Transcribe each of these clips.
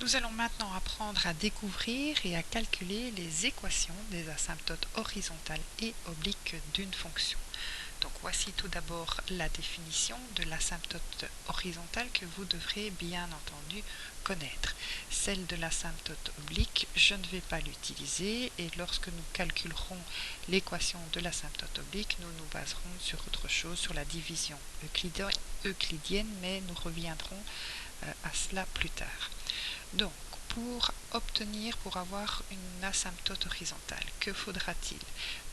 Nous allons maintenant apprendre à découvrir et à calculer les équations des asymptotes horizontales et obliques d'une fonction. Donc voici tout d'abord la définition de l'asymptote horizontale que vous devrez bien entendu connaître. Celle de l'asymptote oblique, je ne vais pas l'utiliser et lorsque nous calculerons l'équation de l'asymptote oblique, nous nous baserons sur autre chose, sur la division euclidienne, mais nous reviendrons à cela plus tard. Donc, pour avoir une asymptote horizontale, que faudra-t-il?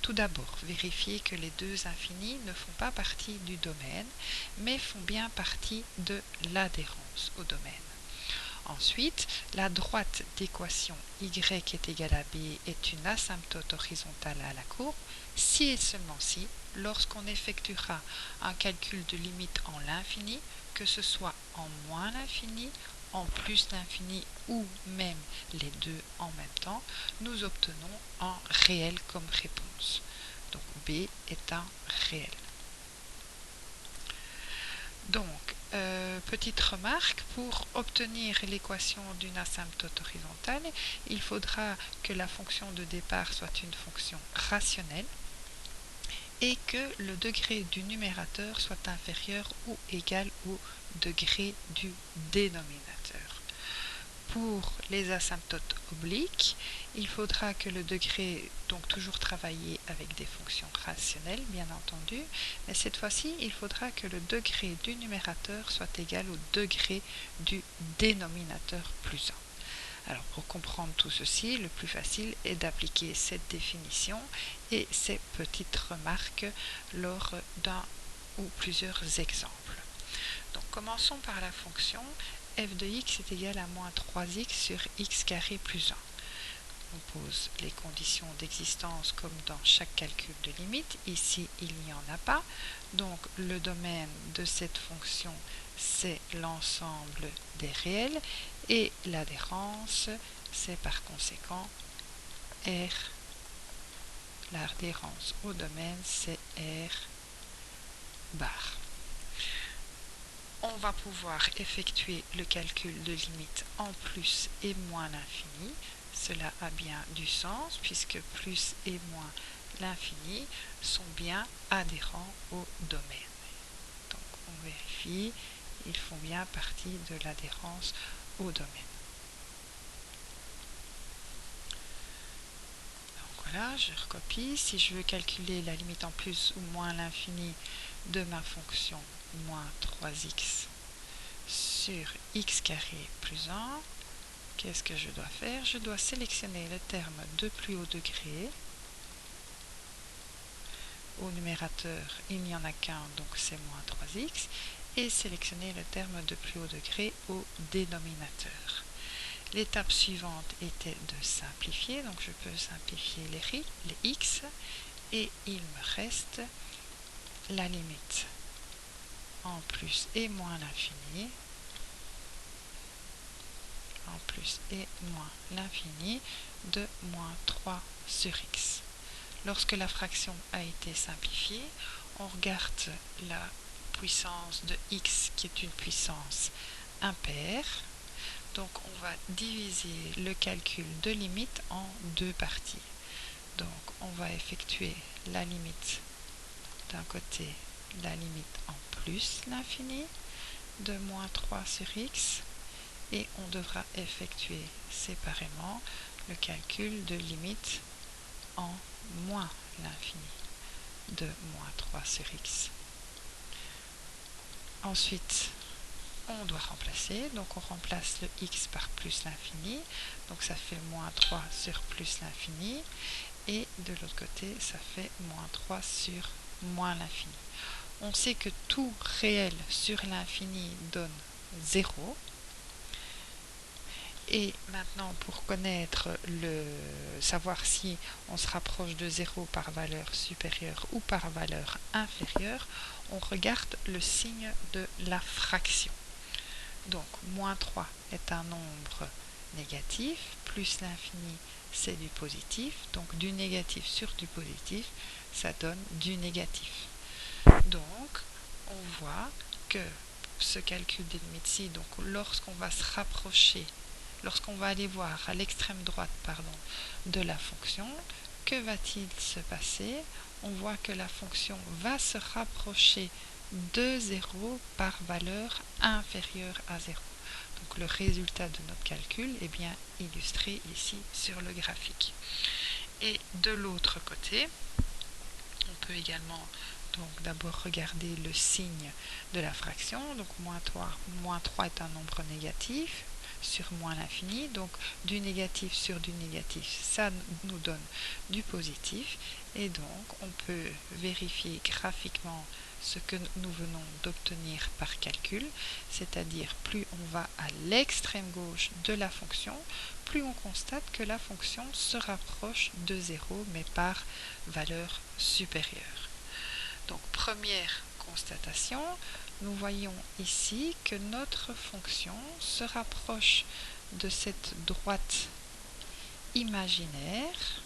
Tout d'abord, vérifier que les deux infinis ne font pas partie du domaine, mais font bien partie de l'adhérence au domaine. Ensuite, la droite d'équation y est égale à b est une asymptote horizontale à la courbe, si et seulement si, lorsqu'on effectuera un calcul de limite en l'infini, que ce soit en moins l'infini, en plus l'infini ou même les deux en même temps, nous obtenons un réel comme réponse. Donc b est un réel. Donc, petite remarque, pour obtenir l'équation d'une asymptote horizontale, il faudra que la fonction de départ soit une fonction rationnelle et que le degré du numérateur soit inférieur ou égal au degré du dénominateur. Pour les asymptotes obliques, il faudra que le degré, donc toujours travailler avec des fonctions rationnelles, bien entendu, mais cette fois-ci, il faudra que le degré du numérateur soit égal au degré du dénominateur plus 1. Alors, pour comprendre tout ceci, le plus facile est d'appliquer cette définition et ces petites remarques lors d'un ou plusieurs exemples. Donc, commençons par la fonction f de x est égal à moins 3x sur x carré plus 1. On pose les conditions d'existence comme dans chaque calcul de limite. Ici, il n'y en a pas. Donc, le domaine de cette fonction, c'est l'ensemble des réels. Et l'adhérence, c'est par conséquent R. L'adhérence au domaine, c'est R bar. On va pouvoir effectuer le calcul de limite en plus et moins l'infini. Cela a bien du sens puisque plus et moins l'infini sont bien adhérents au domaine. Donc on vérifie, ils font bien partie de l'adhérence au domaine. Donc voilà, je recopie. Si je veux calculer la limite en plus ou moins l'infini de ma fonction moins 3x sur x carré plus 1, qu'est-ce que je dois faire? Je dois sélectionner le terme de plus haut degré. Au numérateur, il n'y en a qu'un, donc c'est moins 3x. Et sélectionner le terme de plus haut degré au dénominateur. L'étape suivante était de simplifier, donc je peux simplifier les x, et il me reste la limite en plus et moins l'infini, en plus et moins l'infini de moins 3 sur x. Lorsque la fraction a été simplifiée, on regarde la puissance de x qui est une puissance impaire. Donc on va diviser le calcul de limite en deux parties. Donc on va effectuer la limite d'un côté, la limite en plus l'infini de moins 3 sur x, et on devra effectuer séparément le calcul de limite en moins l'infini de moins 3 sur x. Ensuite, on doit remplacer, donc on remplace le x par plus l'infini, donc ça fait moins 3 sur plus l'infini, et de l'autre côté, ça fait moins 3 sur moins l'infini. On sait que tout réel sur l'infini donne 0. Et maintenant, pour savoir si on se rapproche de 0 par valeur supérieure ou par valeur inférieure, on regarde le signe de la fraction. Donc, moins 3 est un nombre négatif, plus l'infini, c'est du positif. Donc, du négatif sur du positif, ça donne du négatif. Donc, on voit que ce calcul des limites-ci, donc lorsqu'on va se rapprocher lorsqu'on va aller voir à l'extrême droite de la fonction, que va-t-il se passer? On voit que la fonction va se rapprocher de 0 par valeur inférieure à 0. Donc le résultat de notre calcul est bien illustré ici sur le graphique. Et de l'autre côté, on peut également donc d'abord regarder le signe de la fraction. Donc moins 3 est un nombre négatif sur moins l'infini. Donc du négatif sur du négatif, ça nous donne du positif. Et donc on peut vérifier graphiquement ce que nous venons d'obtenir par calcul, c'est-à-dire plus on va à l'extrême gauche de la fonction, plus on constate que la fonction se rapproche de 0, mais par valeur supérieure. Donc première constatation, nous voyons ici que notre fonction se rapproche de cette droite imaginaire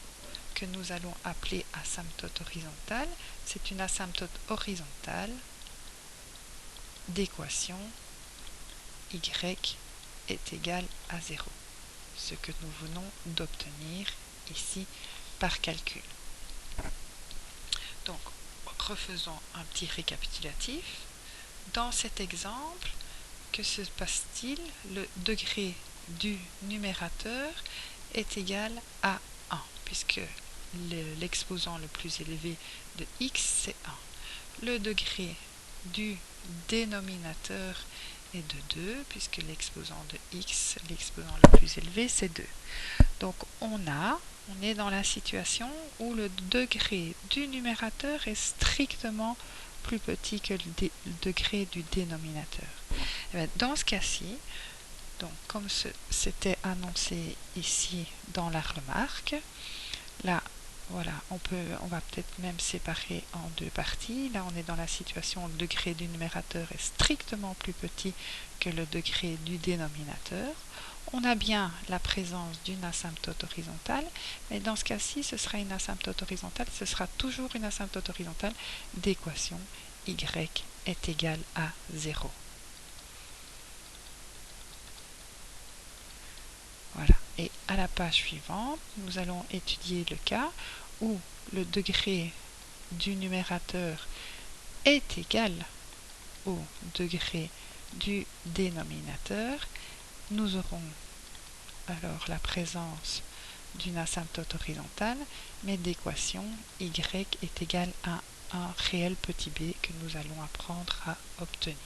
que nous allons appeler asymptote horizontale. C'est une asymptote horizontale d'équation y est égal à 0, ce que nous venons d'obtenir ici par calcul. Donc, refaisons un petit récapitulatif. Dans cet exemple, que se passe-t-il? Le degré du numérateur est égal à 1, puisque l'exposant le plus élevé de x, c'est 1. Le degré du dénominateur est de 2, puisque l'exposant de x, l'exposant le plus élevé, c'est 2. Donc on est dans la situation où le degré du numérateur est strictement plus petit que le degré du dénominateur. Et bien, dans ce cas-ci, donc comme c'était annoncé ici dans la remarque, là, voilà, on va peut-être même séparer en deux parties. Là, on est dans la situation où le degré du numérateur est strictement plus petit que le degré du dénominateur. On a bien la présence d'une asymptote horizontale, mais dans ce cas-ci, ce sera une asymptote horizontale, ce sera toujours une asymptote horizontale d'équation y est égal à 0. Voilà. Et à la page suivante, nous allons étudier le cas où le degré du numérateur est égal au degré du dénominateur. Nous aurons alors la présence d'une asymptote horizontale, mais d'équation y est égal à un réel petit b que nous allons apprendre à obtenir.